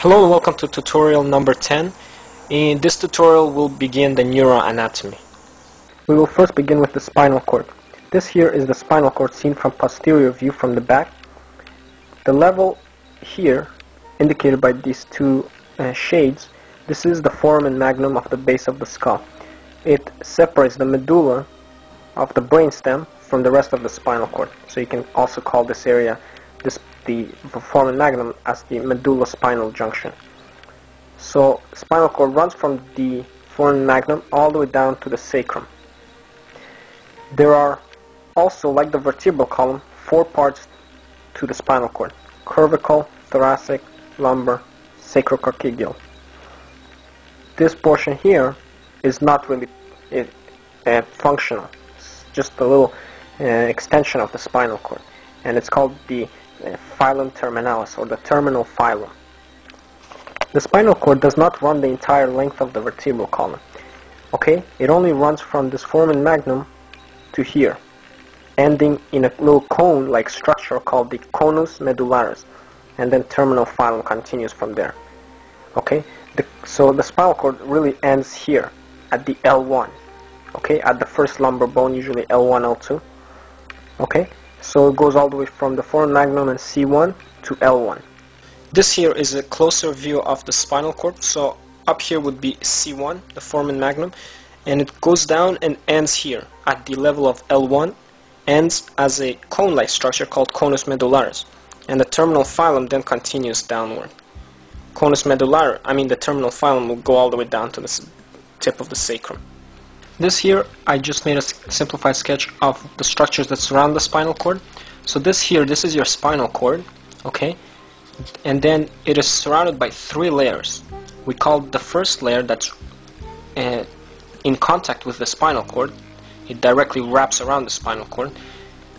Hello and welcome to tutorial number 10. In this tutorial we'll begin the neuroanatomy. We will first begin with the spinal cord. This here is the spinal cord seen from posterior view from the back. The level here, indicated by these two shades, this is the foramen magnum of the base of the skull. It separates the medulla of the brainstem from the rest of the spinal cord. So you can also call this area, the foramen magnum, as the medulla-spinal junction. So spinal cord runs from the foramen magnum all the way down to the sacrum. There are also, like the vertebral column, 4 parts to the spinal cord: cervical, thoracic, lumbar, sacrocardiac. This portion here is not really functional. It's just a little extension of the spinal cord, and it's called the phylum terminalis, or the terminal phylum. The spinal cord does not run the entire length of the vertebral column. Okay, it only runs from this foramen magnum to here, ending in a little cone-like structure called the conus medullaris, and then terminal phylum continues from there. Okay, so the spinal cord really ends here at the L1. Okay, at the first lumbar bone, usually L1, L2. Okay, so it goes all the way from the foramen magnum and C1 to L1. This here is a closer view of the spinal cord. So up here would be C1, the foramen magnum, and it goes down and ends here at the level of L1, ends as a cone-like structure called conus medullaris, and the terminal phylum then continues downward. The terminal phylum will go all the way down to the tip of the sacrum. This here, I just made a simplified sketch of the structures that surround the spinal cord. So this is your spinal cord, okay? And then it is surrounded by 3 layers. We call the first layer that's in contact with the spinal cord. It directly wraps around the spinal cord.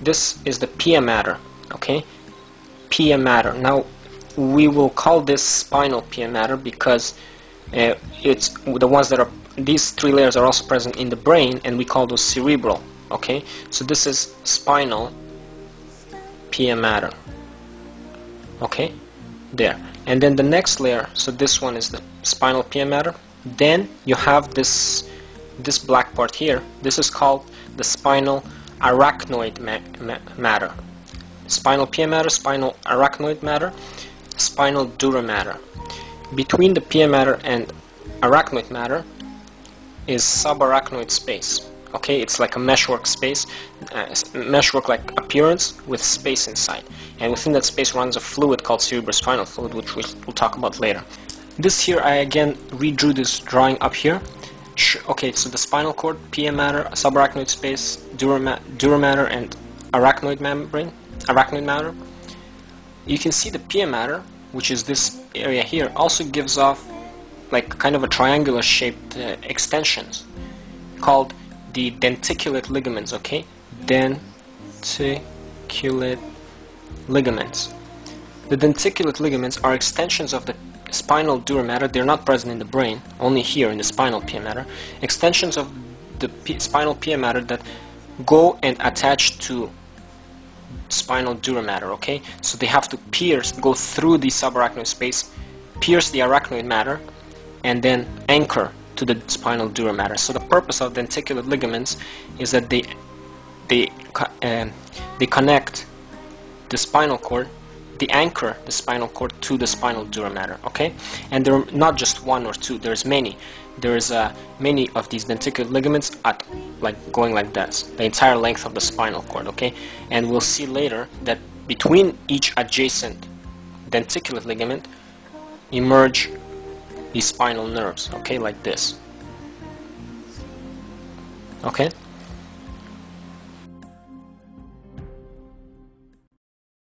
This is the pia mater, okay? Pia mater. Now, we will call this spinal pia mater because it's the ones that are, these 3 layers are also present in the brain, and we call those cerebral. Okay, so this is spinal pia mater. Okay, there. And then the next layer, so this one is the spinal pia mater. Then you have this black part here. This is called the spinal arachnoid mater. Spinal pia mater, spinal arachnoid mater, spinal dura mater. Between the pia mater and arachnoid mater is subarachnoid space. Okay, it's like a meshwork space, meshwork-like appearance with space inside, and within that space runs a fluid called cerebrospinal fluid, which we'll talk about later. This here, I again redrew this drawing up here. Okay, so the spinal cord, pia mater, subarachnoid space, dura mater, and arachnoid mater. You can see the pia mater, which is this area here, also gives off like kind of a triangular shaped extensions called the denticulate ligaments. Okay, denticulate ligaments. The denticulate ligaments are extensions of the spinal dura mater. They're not present in the brain, only here in the spinal pia mater. Extensions of the spinal pia mater that go and attach to spinal dura mater. Okay, so they have to go through the subarachnoid space, pierce the arachnoid mater, and then anchor to the spinal dura mater. So the purpose of denticulate ligaments is that they connect the spinal cord, they anchor the spinal cord to the spinal dura mater. Okay, and there are not just 1 or 2. There's many. There's many of these denticulate ligaments going like this, the entire length of the spinal cord. Okay, and we'll see later that between each adjacent denticulate ligament emerge these spinal nerves, okay, like this. Okay,